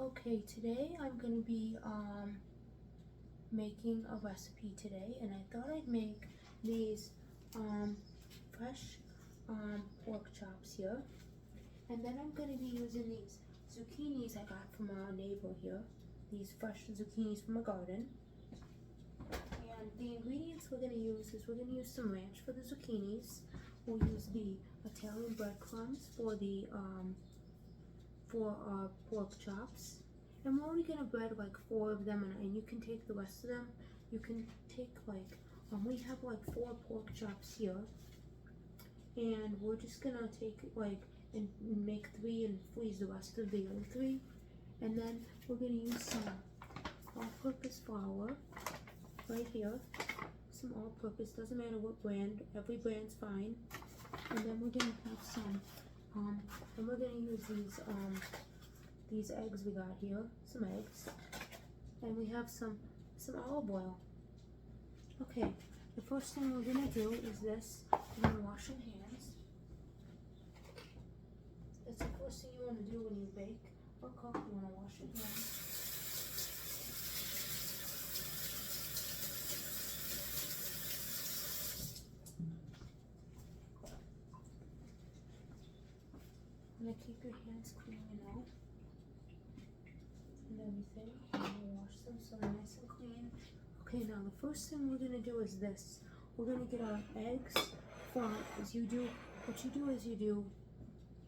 Okay, today I'm going to be making a recipe today, and I thought I'd make these fresh pork chops here, and then I'm going to be using these zucchinis I got from our neighbor here, these fresh zucchinis from a garden. And the ingredients we're going to use is we're going to use some ranch for the zucchinis. We'll use the Italian breadcrumbs for the pork chops, and we're only gonna bread like 4 of them, and you can take the rest of them. You can take like we have like 4 pork chops here, and we're just gonna take like and make 3 and freeze the rest of the other 3, and then we're gonna use some all-purpose flour right here. Some all-purpose, doesn't matter what brand, every brand's fine. And then we're gonna have some and we're gonna use these eggs we got here, some eggs, and we have some olive oil. Okay, the first thing we're gonna do is this. We're gonna wash our hands. That's the first thing you want to do when you bake or cook. You want to wash your hands. You want to keep your hands clean, and everything. And wash them so they're nice and clean. Okay, now the first thing we're gonna do is this. We're gonna get our eggs. What you do is you do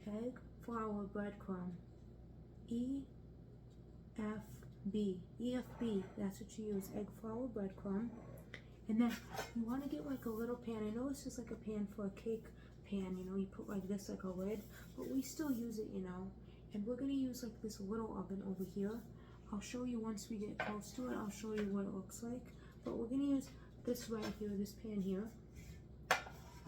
egg, flour, breadcrumb. EFB. That's what you use. Egg, flour, breadcrumb. And then you want to get like a little pan. I know this is like a pan for a cake pan, you put like this, like a lid, but we still use it, and we're going to use like this little oven over here. I'll show you once we get close to it. I'll show you what it looks like, but we're going to use this right here, this pan here.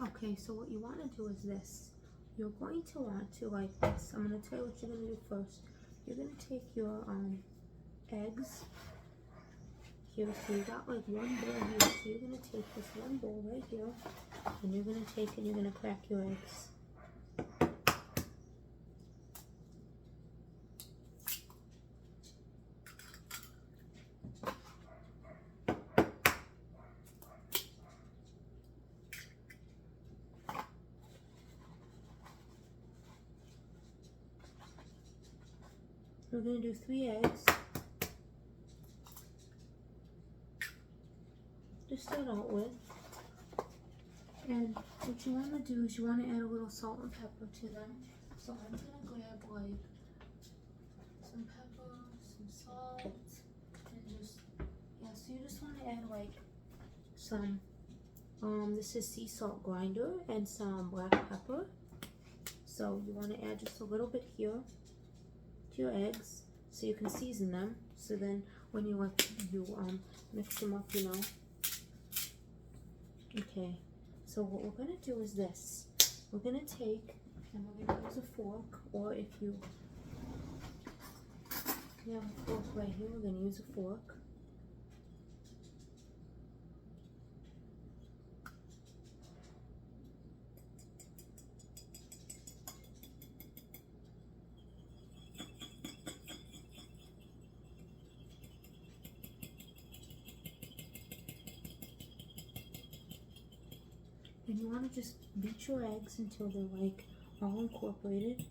Okay, so what you want to do is this. You're going to want to, like this, I'm going to tell you what you're going to do first. You're going to take your eggs here, so you got like one bowl here, so you're going to take this one bowl right here, and you're going to take and you're going to crack your eggs. We're going to do 3 eggs. To start out with. And what you want to do is you want to add a little salt and pepper to them. So I'm going to grab like some pepper, some salt, and just, so you just want to add like some, this is sea salt grinder, and some black pepper. So you want to add just a little bit here to your eggs so you can season them. So then when you mix them up, Okay, so what we're going to do is this. We're going to take and we're going to use a fork, or if you have a fork right here, we're going to use a fork. And you want to just beat your eggs until they're like all incorporated.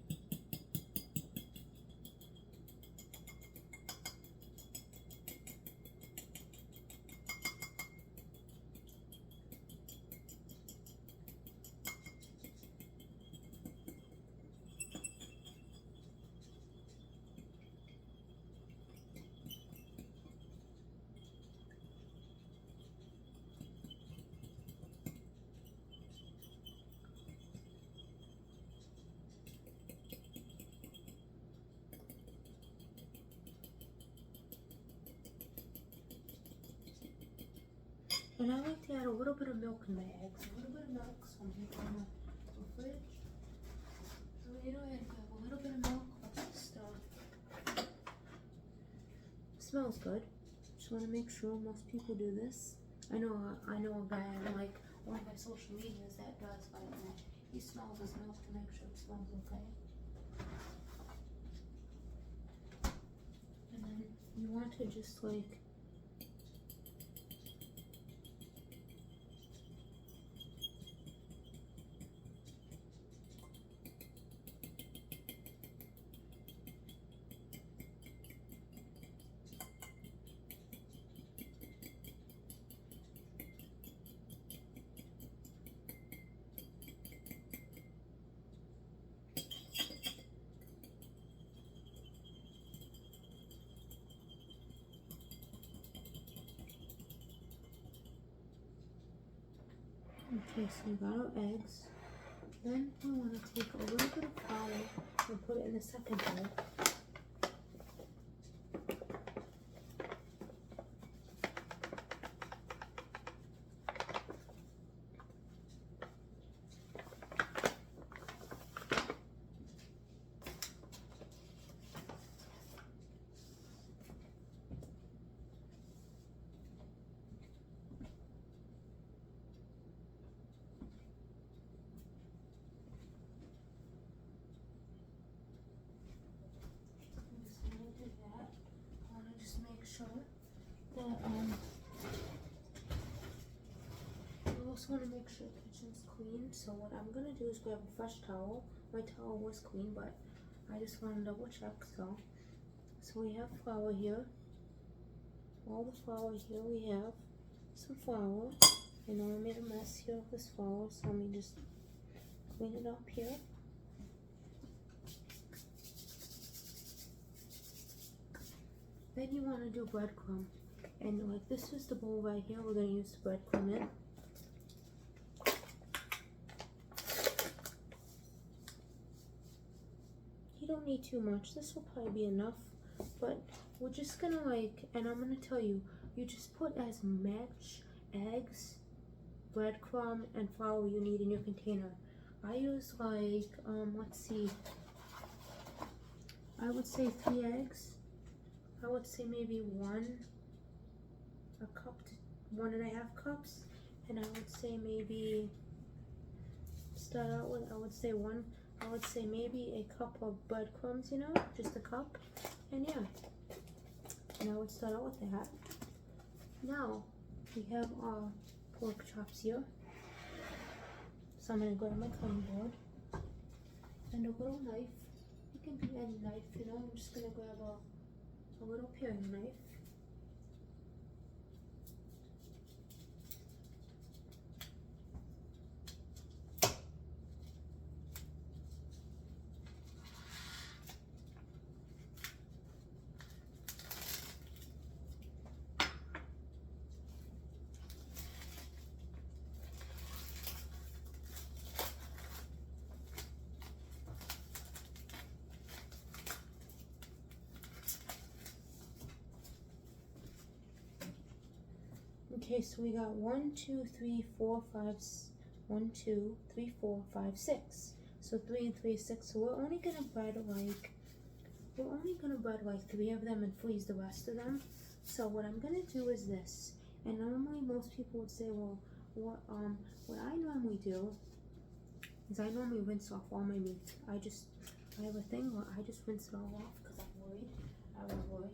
And I like to add a little bit of milk in my eggs. A little bit of milk, so I'm going to put it in the fridge. So later I grab a little bit of milk. Let's just smells good. Just want to make sure most people do this. I know a guy on like one of my social medias that does, but he smells his milk to make sure it smells okay. want to just like okay, so we got our eggs. Then we want to take a little bit of flour and put it in the second bowl. Sure that you also want to make sure the kitchen's clean. So what I'm gonna do is grab a fresh towel. My towel was clean, but I just want to double check. So we have flour here. All the flour here. We have some flour. I know I made a mess here with this flour, so let me just clean it up here. Then you want to do breadcrumb, and like this is the bowl right here. We're going to use the breadcrumb in. You don't need too much. This will probably be enough, but we're just gonna like, and I'm gonna tell you, you just put as much eggs, breadcrumb, and flour you need in your container. I use like, let's see, I would say 3 eggs. I would say maybe 1 cup to 1.5 cups, and I would say maybe start out with, I would say maybe a cup of breadcrumbs, you know, just a cup, and yeah, and I would start out with that. Now we have our pork chops here, so I'm gonna grab my cutting board and a little knife. It can be any knife, you know. I'm just gonna grab a little paring knife. Okay, so we got 1, 2, 3, 4, 5, 1, 2, 3, 4, 5, 6. So 3 and 3 is 6. So we're only gonna bread like 3 of them and freeze the rest of them. So what I'm gonna do is this. And normally most people would say, well, what I normally do is I normally rinse off all my meat. I have a thing where I just rinse it all off because I'm worried. I was worried.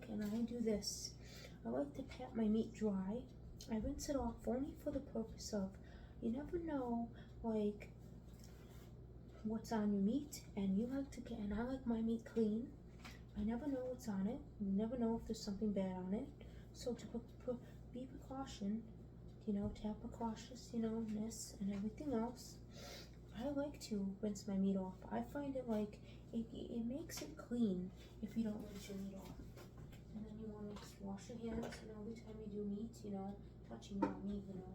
And I do this. I like to pat my meat dry. I rinse it off only for the purpose of, you never know like what's on your meat, and you like to get, and I like my meat clean. I never know what's on it. You never know if there's something bad on it. So to be precaution, you know, to have precautious, you know, ness and everything else, I like to rinse my meat off. I find it like it makes it clean if you don't rinse your meat off. And then you want to just wash your hands, and every time you do meat, you know, touching your meat, you know.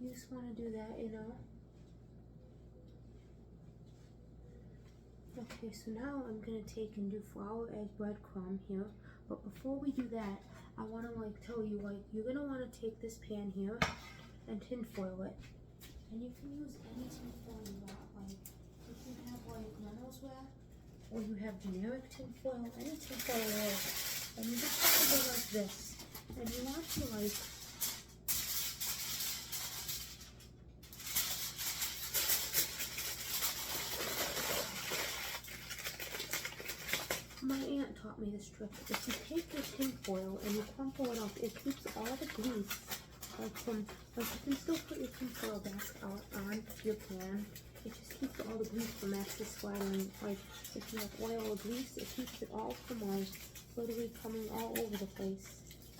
You just want to do that, you know. Okay, so now I'm going to take and do flour, egg, breadcrumb here. But before we do that, I want to like tell you, like, you're gonna want to take this pan here and tin foil it. And you can use any tin foil you want. Like, if you have like Reynolds wrap, or you have generic tin foil, any tin foil will work. And you just have to go like this. And you want to like my aunt taught me this trick. If you take your tin foil and you crumple it up, it keeps all the grease, like from, like you can still put your tin foil back out on your pan. It just keeps all the grease from actually splattering. Like if you have oil or grease, it keeps it all from like literally coming all over the place.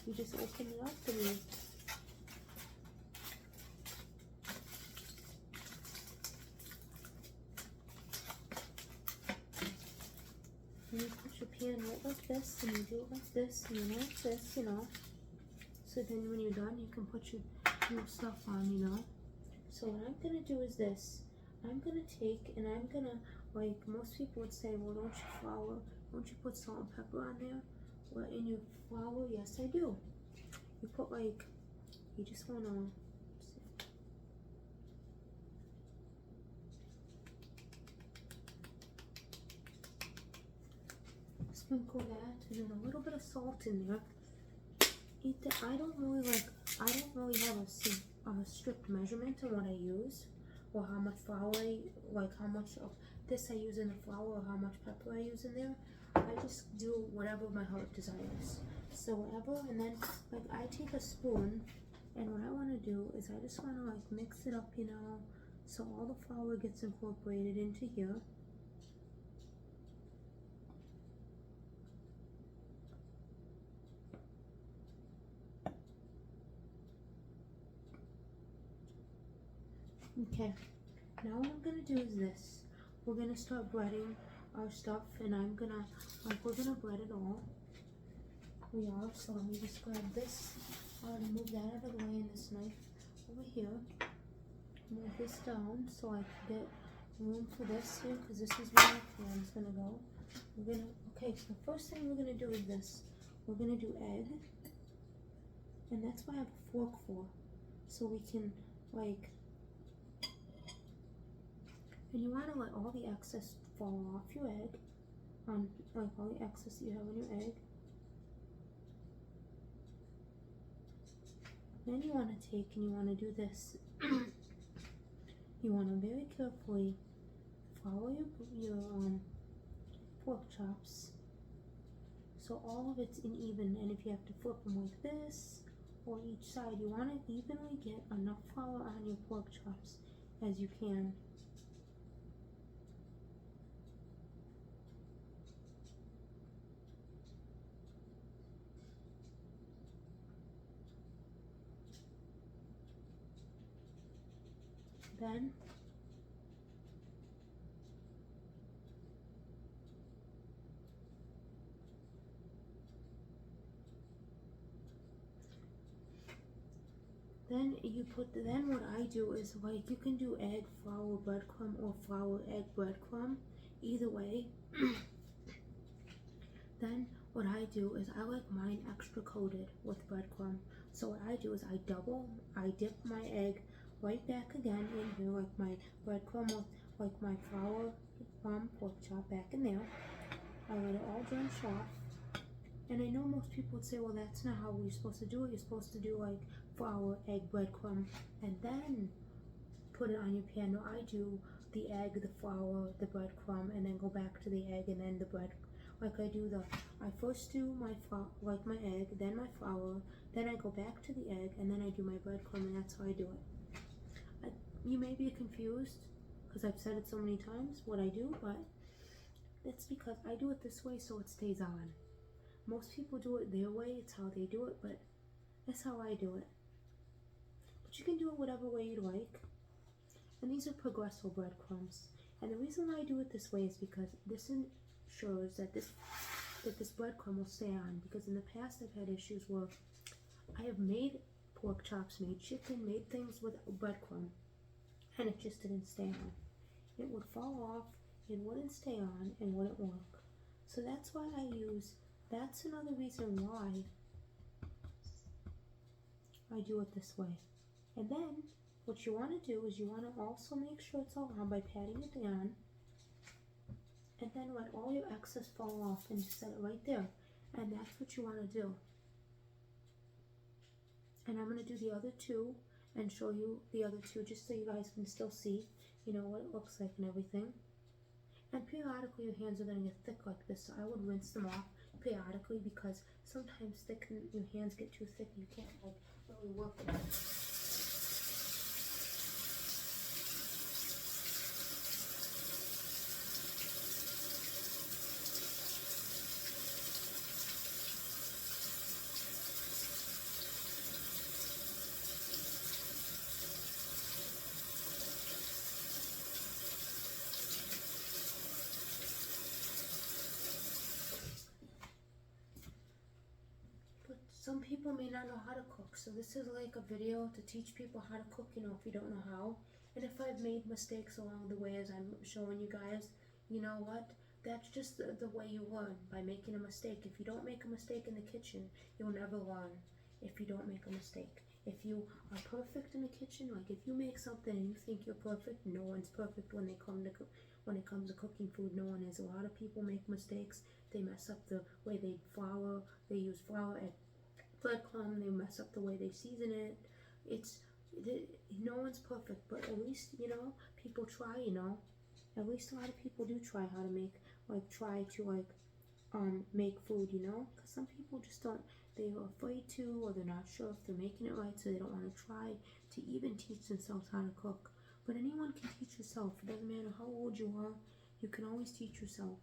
You just open it up and you put your pan right like this, and you do it like this, and you like this, you know. So then when you're done, you can put your stuff on, you know. So what I'm gonna do is this. I'm gonna take and I'm gonna, like most people would say, well, don't you flour? Don't you put salt and pepper on there? Well, in your flour, yes, I do. You put like, you just wanna. Sprinkle that, and then a little bit of salt in there. Eat that. I don't really have a strict measurement on what I use, or how much flour how much of this I use in the flour, or how much pepper I use in there. I just do whatever my heart desires. So whatever, and then like I take a spoon, and what I want to do is I just want to like mix it up, you know, so all the flour gets incorporated into here. Okay, now what I'm gonna do is this. We're gonna start breading our stuff, and we're gonna bread it all. We are, so let me just grab this. I'll move that out of the way, and this knife over here. Move this down so I can get room for this here, because this is where my pan's gonna go. Okay, so the first thing we're gonna do is this. We're gonna do egg, and that's what I have a fork for, so we can like. And you want to let all the excess fall off your egg, like all the excess that you have on your egg. Then you want to take and you want to do this. You want to very carefully flour your pork chops, so all of it's even. And if you have to flip them like this or each side, you want to evenly get enough flour on your pork chops as you can. Then then what I do is, like, you can do egg, flour, breadcrumb, or flour, egg, breadcrumb, either way. Then what I do is I like mine extra coated with breadcrumb. So what I do is I dip my egg right back again in here, like my breadcrumb with like my flour pork chop back in there. I let it all drench off. And I know most people would say, well, that's not how we're supposed to do it. You're supposed to do like flour, egg, breadcrumb, and then put it on your pan. No, I do the egg, the flour, the breadcrumb, and then go back to the egg and then the bread. Like I first do my egg, then my flour, then I go back to the egg, and then I do my breadcrumb, and that's how I do it. You may be confused because I've said it so many times what I do, but it's because I do it this way so it stays on. Most people do it their way, it's how they do it, but that's how I do it. But you can do it whatever way you'd like. And these are Progresso breadcrumbs. And the reason why I do it this way is because this ensures that this breadcrumb will stay on. Because in the past I've had issues where I have made pork chops, made chicken, made things with breadcrumb, and it just didn't stay on. It would fall off, it wouldn't stay on, and wouldn't work. So that's why that's another reason why I do it this way. And then what you want to do is you want to also make sure it's all on by patting it down, and then let all your excess fall off and you set it right there. And that's what you want to do. And I'm going to do the other two and show you the other two just so you guys can still see, you know, what it looks like and everything. And periodically your hands are going to get thick like this, so I would rinse them off periodically, because sometimes your hands get too thick and you can't like really work with them. Some people may not know how to cook, so this is like a video to teach people how to cook, you know, if you don't know how. And if I've made mistakes along the way as I'm showing you guys, you know what? That's just the way you learn, by making a mistake. If you don't make a mistake in the kitchen, you'll never learn if you don't make a mistake. If you are perfect in the kitchen, like if you make something and you think you're perfect, no one's perfect when it comes to cooking food. No one is. A lot of people make mistakes. They mess up the way they use flour and breadcrumb, they mess up the way they season it. No one's perfect, but at least, you know, people try, you know. At least a lot of people do try how to make, make food, you know. Because some people just don't, they're afraid to, or they're not sure if they're making it right, so they don't want to try to even teach themselves how to cook. But anyone can teach yourself. It doesn't matter how old you are, you can always teach yourself.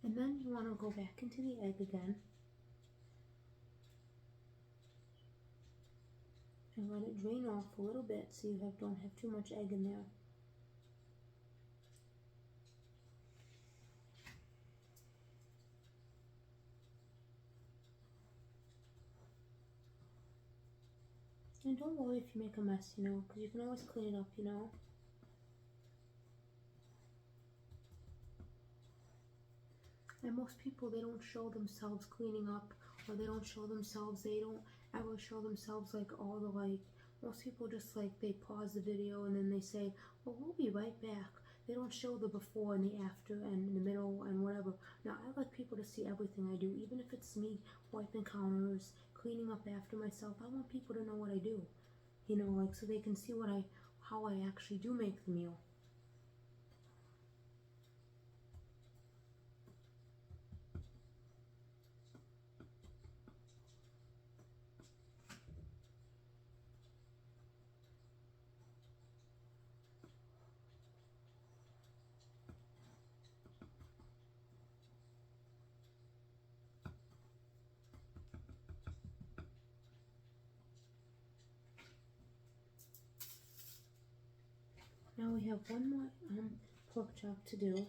And then you want to go back into the egg again and let it drain off a little bit so you don't have too much egg in there. And don't worry if you make a mess, you know, because you can always clean it up, you know. And most people, they don't show themselves cleaning up, or they don't ever show themselves like all the most people just they pause the video and then they say, well, we'll be right back. They don't show the before and the after and the middle and whatever. Now, I like people to see everything I do, even if it's me wiping counters, cleaning up after myself. I want people to know what I do, you know, so they can see how I actually do make the meal. Now we have one more pork chop to do.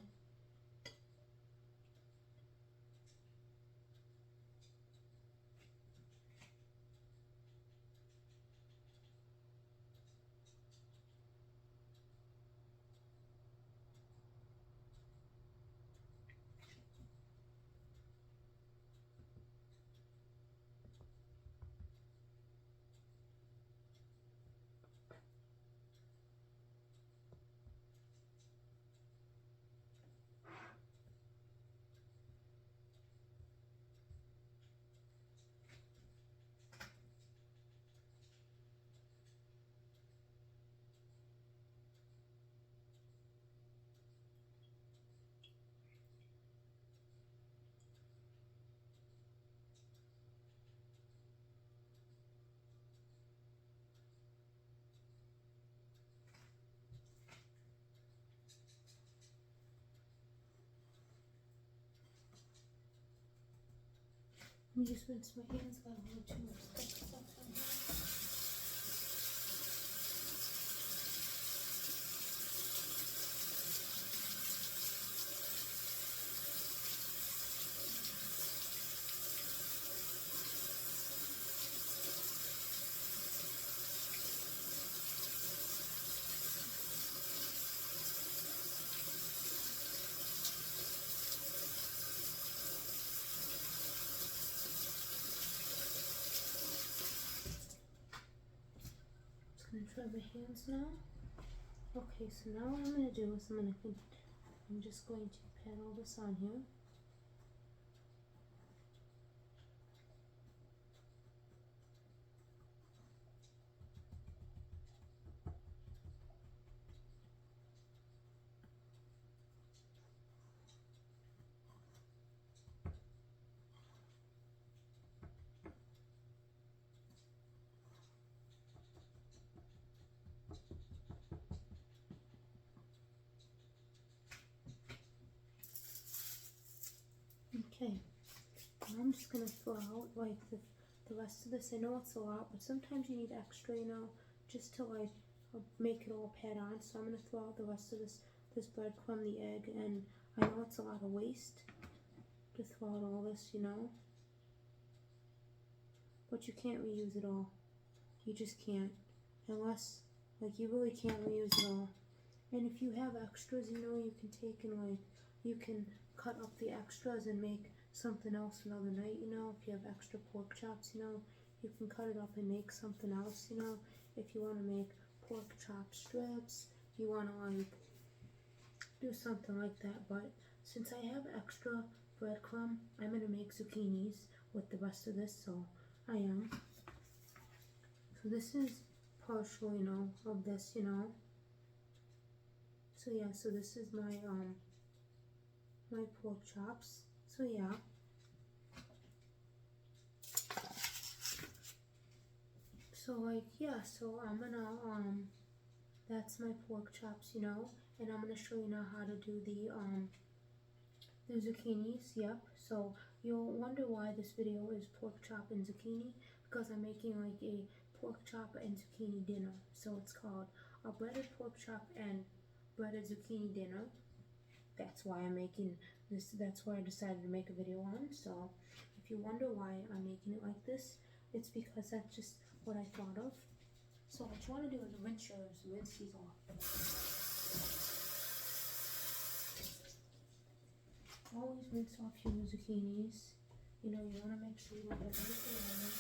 Let me just rinse my hands, got a little too much stuff on here. grab my hands now. Okay, so now what I'm going to do is I'm just going to pat all this on here. Okay, now I'm just going to throw out like the rest of this. I know it's a lot, but sometimes you need extra, you know, just to like make it all pat on. So I'm going to throw out the rest of this breadcrumb, the egg, and I know it's a lot of waste to throw out all this, you know, but you can't reuse it all. You just can't, unless, like, you really can't reuse it all. And if you have extras, you know, you can take and like, you can cut up the extras and make something else another night, you know. If you have extra pork chops, you know, you can cut it up and make something else, you know. If you want to make pork chop strips, you want to like do something like that. But since I have extra breadcrumb, I'm going to make zucchinis with the rest of this, so I am. So this is partial, you know, of this, you know. So yeah, so this is my my pork chops. So yeah. So like yeah, so I'm gonna that's my pork chops, you know, and I'm gonna show you now how to do the zucchinis. Yep. So you'll wonder why this video is pork chop and zucchini, because I'm making like a pork chop and zucchini dinner. So it's called a breaded pork chop and breaded zucchini dinner. That's why I'm making this, that's why I decided to make a video on. So if you wonder why I'm making it like this, it's because that's just what I thought of. So what you want to do is rinse these off. Always rinse off your zucchinis. You know, you want to make sure you don't have anything on them.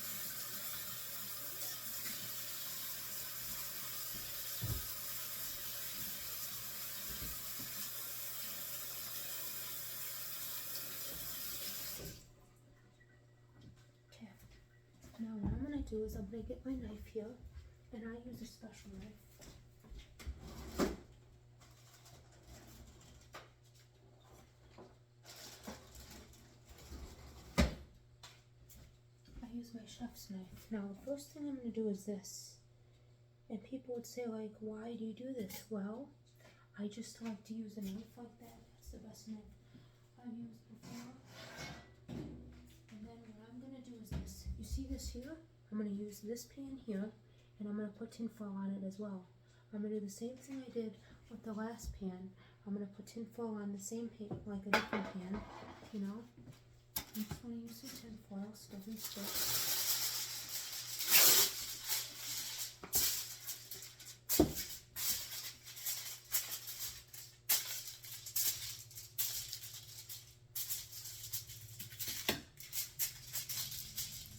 Now what I'm going to do is I'm going to get my knife here, and I use a special knife. I use my chef's knife. Now the first thing I'm going to do is this. And people would say like, why do you do this? Well, I just like to use a knife like that. That's the best knife I've used before. And then what I'm going to do is this. You see this here? I'm going to use this pan here, and I'm going to put tin foil on it as well. I'm going to do the same thing I did with the last pan. I'm going to put tin foil on the same pan, like a different pan, you know. I'm just going to use some tin foil so it doesn't stick.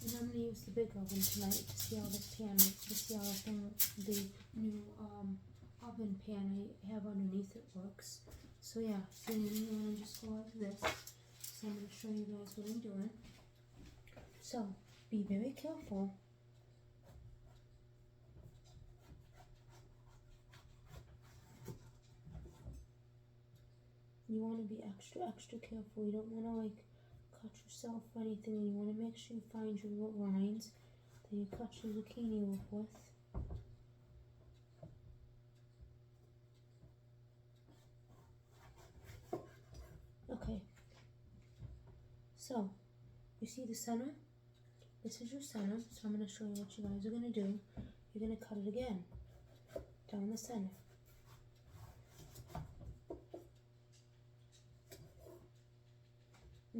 And I'm going to use the big oven tonight to see how this pan works, to see how the new oven pan I have underneath it works. So yeah, so you want to just go like this. So I'm going to show you guys what I'm doing. So be very careful. You want to be extra careful. You don't want to like cut yourself or anything, and you want to make sure you find your lines that you cut your zucchini with. Okay, so you see the center? This is your center, so I'm going to show you what you guys are going to do. You're going to cut it again down the center.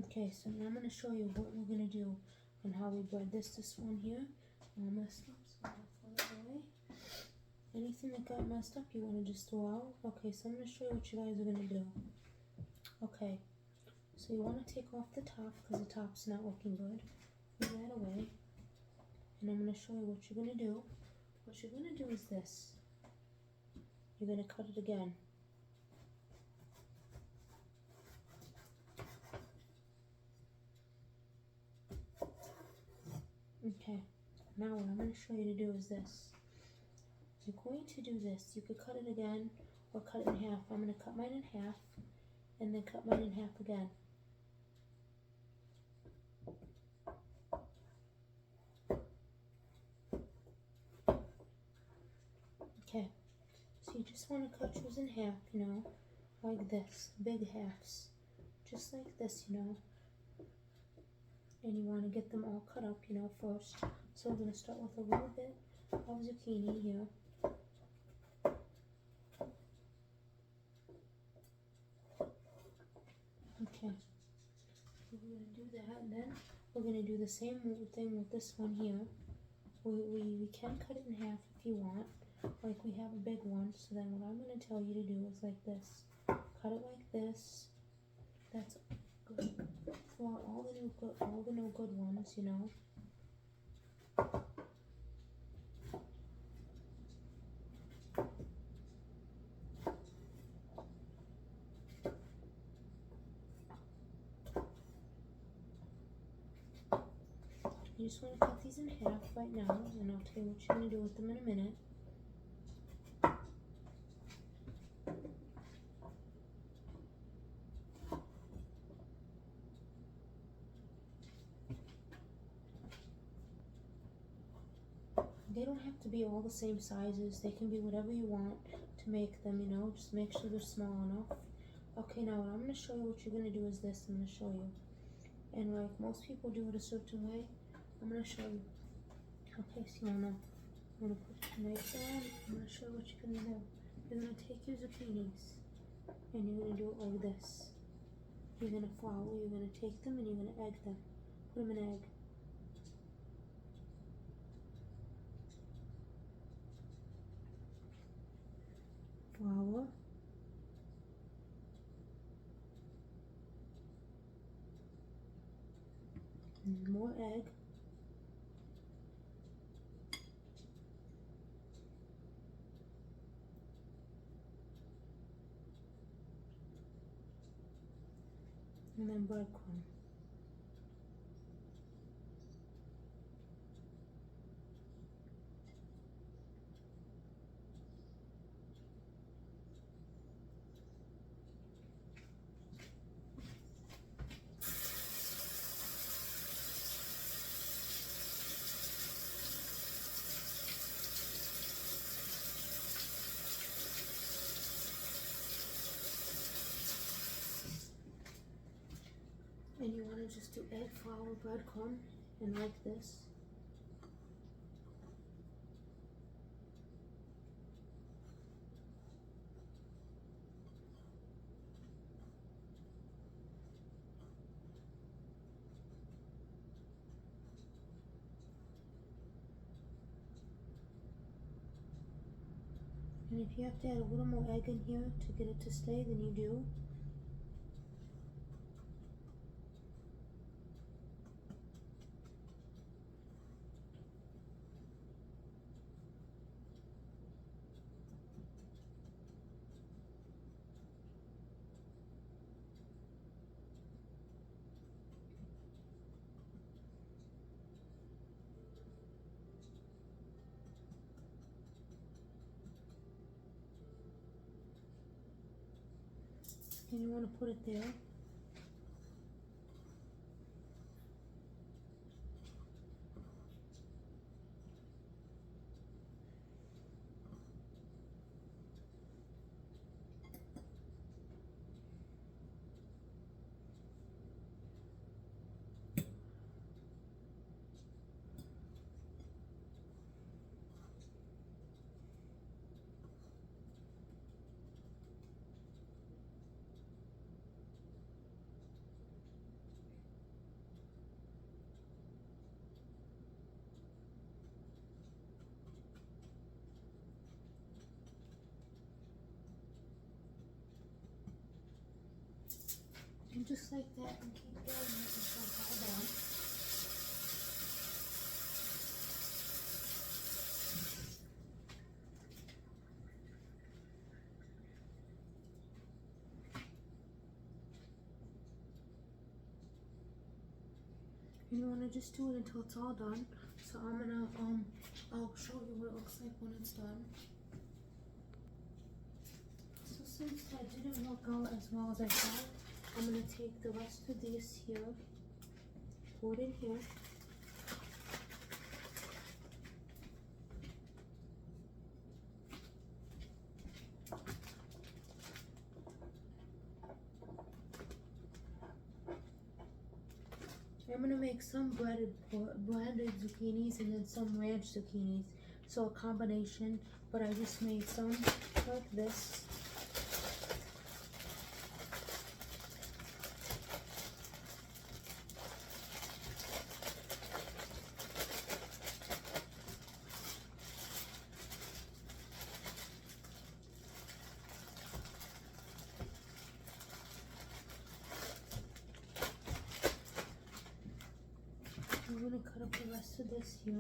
Okay, so now I'm going to show you what we're going to do and how we bread this one here. All messed up, so I'm going to throw it away. Anything that got messed up, you want to just throw out. Okay, so I'm going to show you what you guys are going to do. Okay, so you want to take off the top because the top's not looking good. Put that away. And I'm going to show you what you're going to do. what you're gonna do is this. You're gonna cut it again. Okay, now what I'm going to show you to do is this. You're going to do this. You could cut it again or cut it in half. I'm going to cut mine in half and then cut mine in half again. Okay, so you just want to cut yours in half, you know, like this, big halves, just like this, you know. And you want to get them all cut up, you know, first. So we're going to start with a little bit of zucchini here. Okay, so we're going to do that, and then we're going to do the same thing with this one here. We can cut it in half if you want, like we have a big one. So then what I'm going to tell you to do is like this. Cut it like this. That's good for all the no good ones, you know. You just want to cut these in half right now, and I'll tell you what you're going to do with them in a minute. They don't have to be all the same sizes. They can be whatever you want to make them, you know. Just make sure they're small enough. Okay, now what I'm going to show you what you're going to do is this. I'm going to show you. And like most people do it a certain way, I'm going to show you. Okay, so you know, I'm going to put the knife on. I'm going to show you what you're going to do. You're going to take your zucchinis and you're going to do it like this. You're going to flour, you're going to take them and you're going to egg them. Put them in an egg. Flour. And more egg. And then breadcrumb. And you want to just do egg, flour, breadcrumb, and like this. And if you have to add a little more egg in here to get it to stay, then you do. And you want to put it there. And just like that, and keep going until it's all done. And you wanna just do it until it's all done. So I'm gonna I'll show you what it looks like when it's done. So since that didn't work out as well as I thought, I'm gonna take the rest of these here, pour it in here. I'm gonna make some breaded zucchinis and then some ranch zucchinis. So a combination, but I just made some like this. I'm gonna cut up the rest of this here.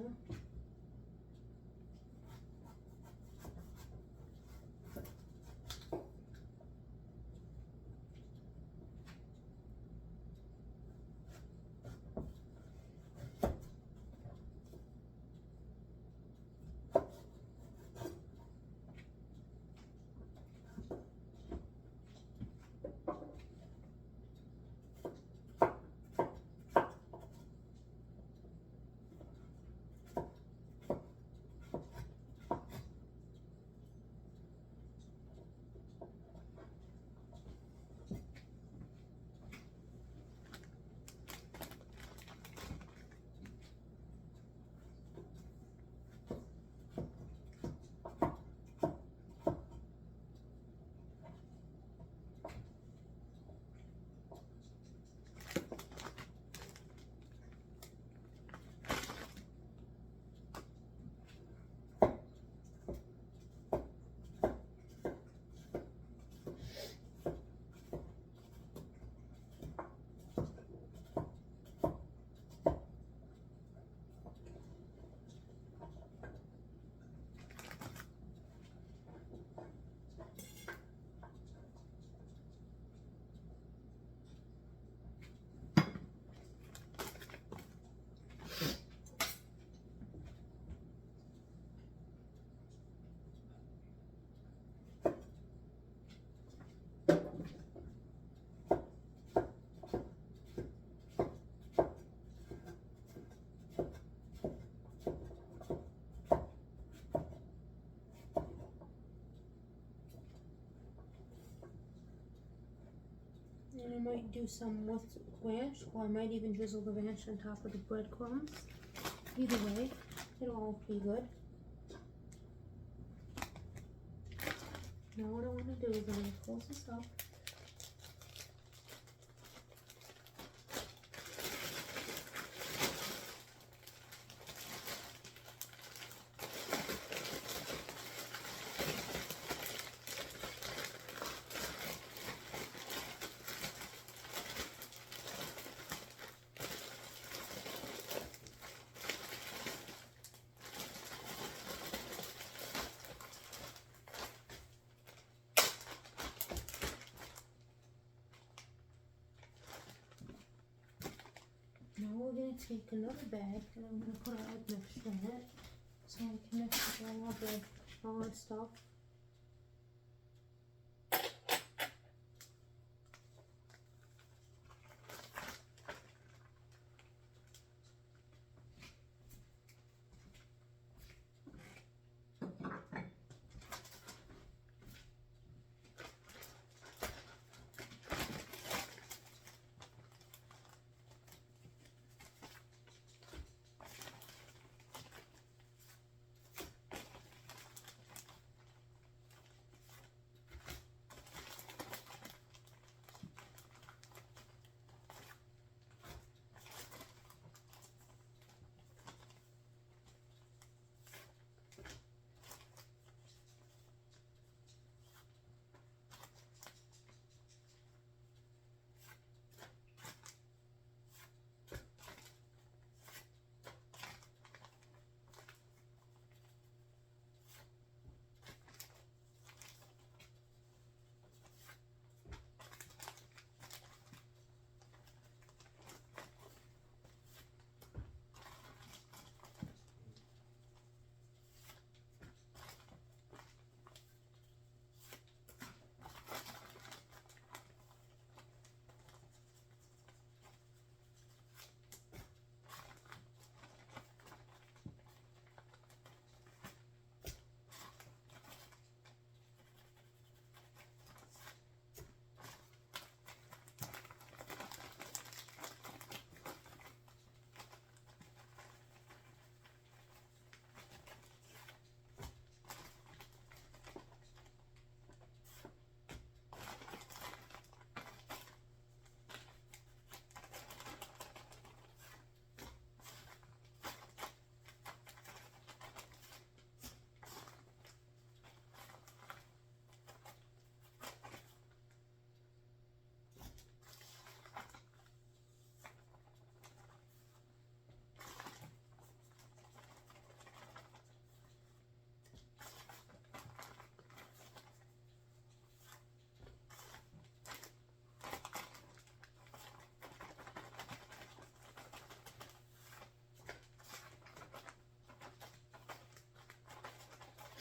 And I might do some with ranch, or I might even drizzle the ranch on top of the breadcrumbs. Either way, it'll all be good. Now what I want to do is I'm going to close this up. Now we're going to take another bag and I'm going to put our egg mixture in it so we can mix all the stuff.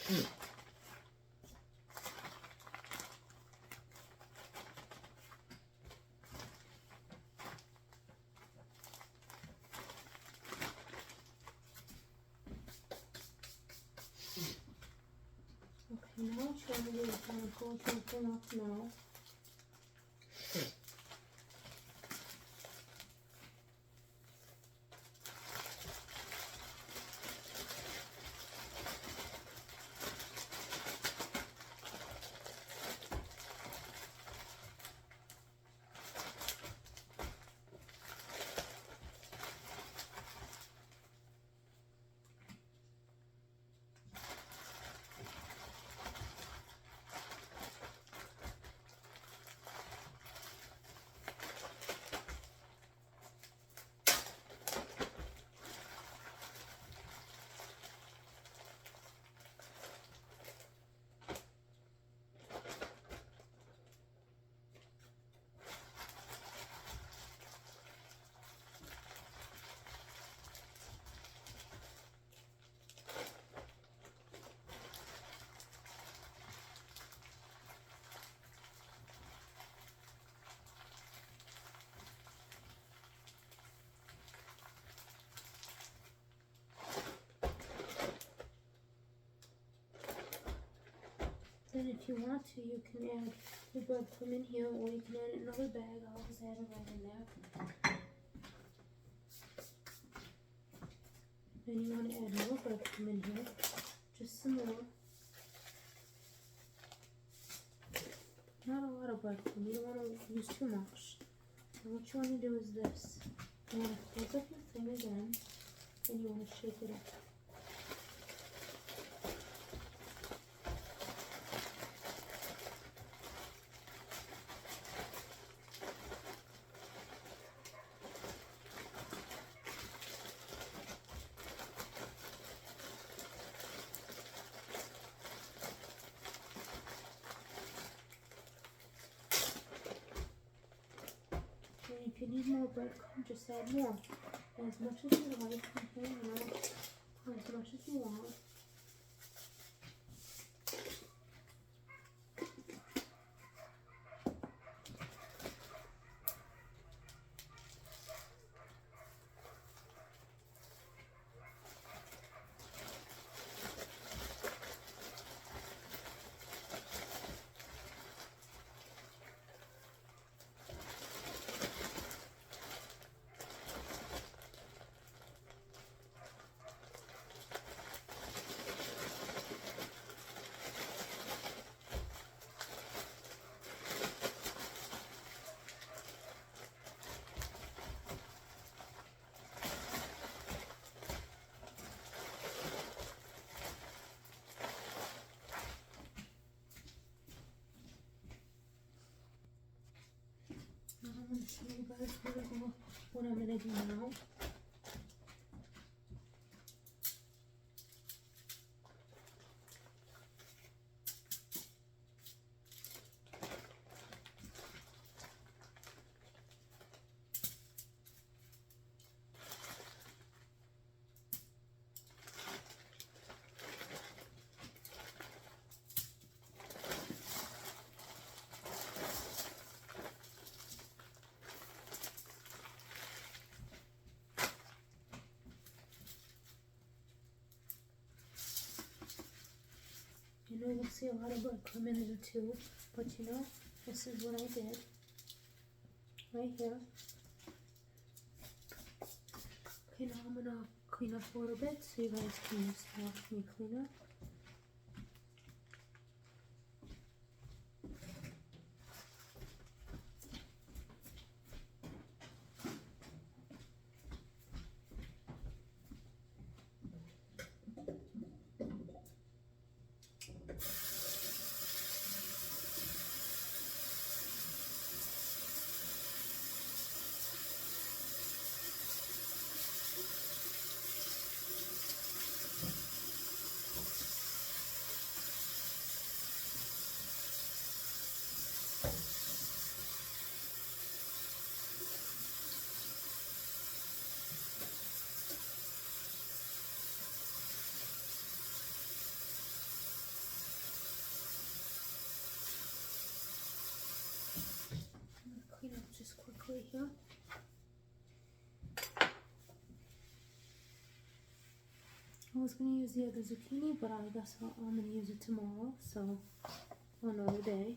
Okay, now what you want to do is kind of pull something up now. Then if you want to, you can add the breadcrumb in here, or you can add another bag. I'll just add it right in there. Then you want to add more breadcrumb in here, just some more. Not a lot of breadcrumb, you don't want to use too much. And what you want to do is this. You want to close up your thing again, and you want to shake it up. And if you need more breadcrumb, just add more. As much as you like in here, you know, as much as you want. Now I'm going to show you guys what I'm going to do now. You know, you'll see a lot of breadcrumb in there too, but you know, this is what I did right here. Okay, now I'm gonna clean up a little bit so you guys can just watch me clean up. was gonna use the other zucchini, but I guess I'm gonna use it tomorrow, so another day.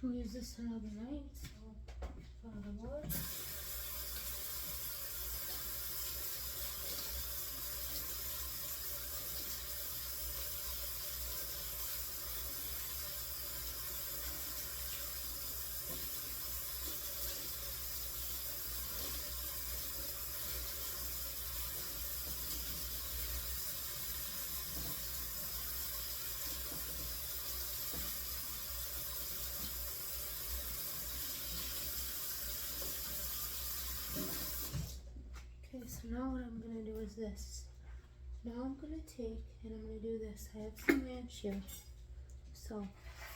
We'll use this another night, so for the wood. Okay, so now what I'm gonna do is this. Now I'm gonna take and I'm gonna do this. I have some ranch here. So,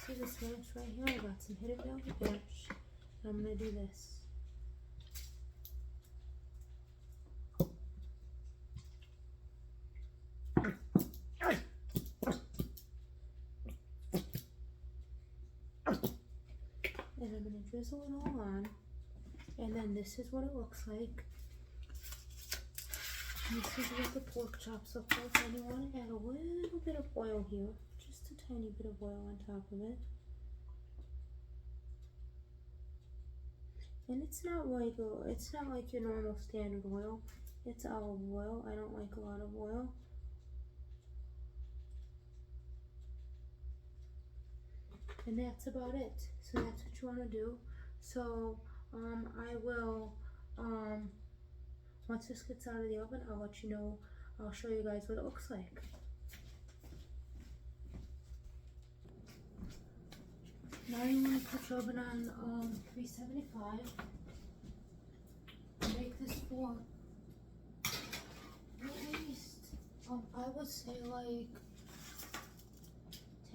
see this ranch right here? I got some Hidden Valley ranch. And I'm gonna do this. And I'm gonna drizzle it all on. And then this is what it looks like. This is what the pork chops look like. And you want to add a little bit of oil here. Just a tiny bit of oil on top of it. And it's not like your normal standard oil. It's olive oil. I don't like a lot of oil. And that's about it. So that's what you want to do. So I will once this gets out of the oven, I'll let you know. I'll show you guys what it looks like. Now you want to put your oven on 375. Make this for at least I would say like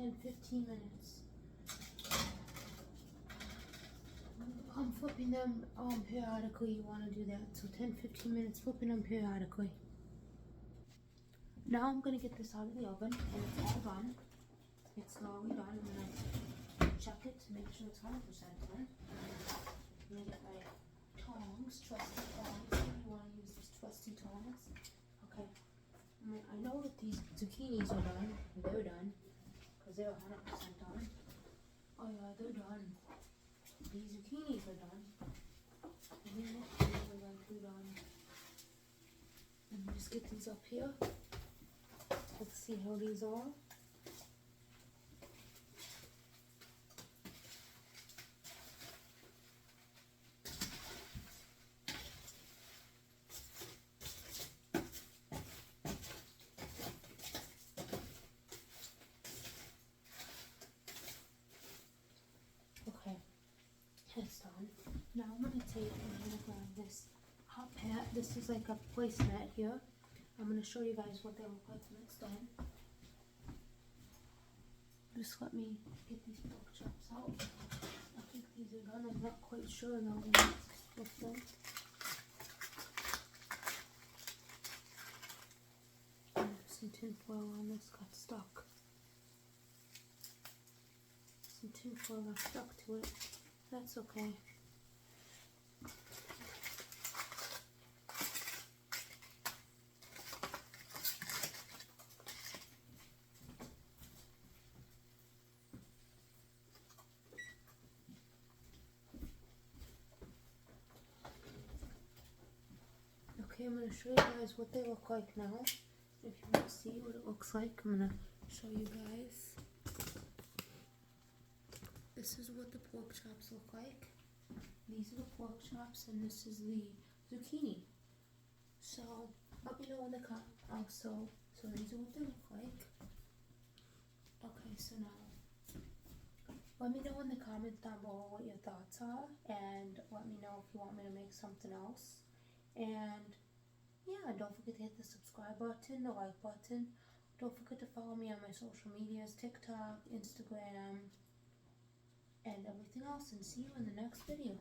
10-15 minutes. I'm flipping them periodically. You want to do that. So 10-15 minutes flipping them periodically. Now I'm going to get this out of the oven and it's all done. It's slowly done. I'm going to check it to make sure it's 100% done. I'm going to get my tongs, trusty tongs. You want to use these trusty tongs. Okay. I know that these zucchinis are done. They're done. Because they're 100% done. Oh yeah, they're done. These zucchinis are done. And then these are like done. Let me just get these up here. Let's see how these are. Okay. It's done. Now I'm going to take and I'm going to grab this hot pat. This is like a placemat here. I'm going to show you guys what they look like when it's done. Just let me get these pork chops out. I think these are done. I'm not quite sure now what it looks like. Some tin foil on this got stuck. Some tin foil got stuck to it. That's okay. Okay, Okay, I'm going to show you guys what they look like now. If you want to see what it looks like, I'm going to show you guys. This is what the pork chops look like. These are the pork chops, and this is the zucchini. So, let me know in the so these are what they look like. Okay, so now, let me know in the comments down below what your thoughts are, and let me know if you want me to make something else. And yeah, don't forget to hit the subscribe button, the like button. Don't forget to follow me on my social medias, TikTok, Instagram, and everything else. And see you in the next video.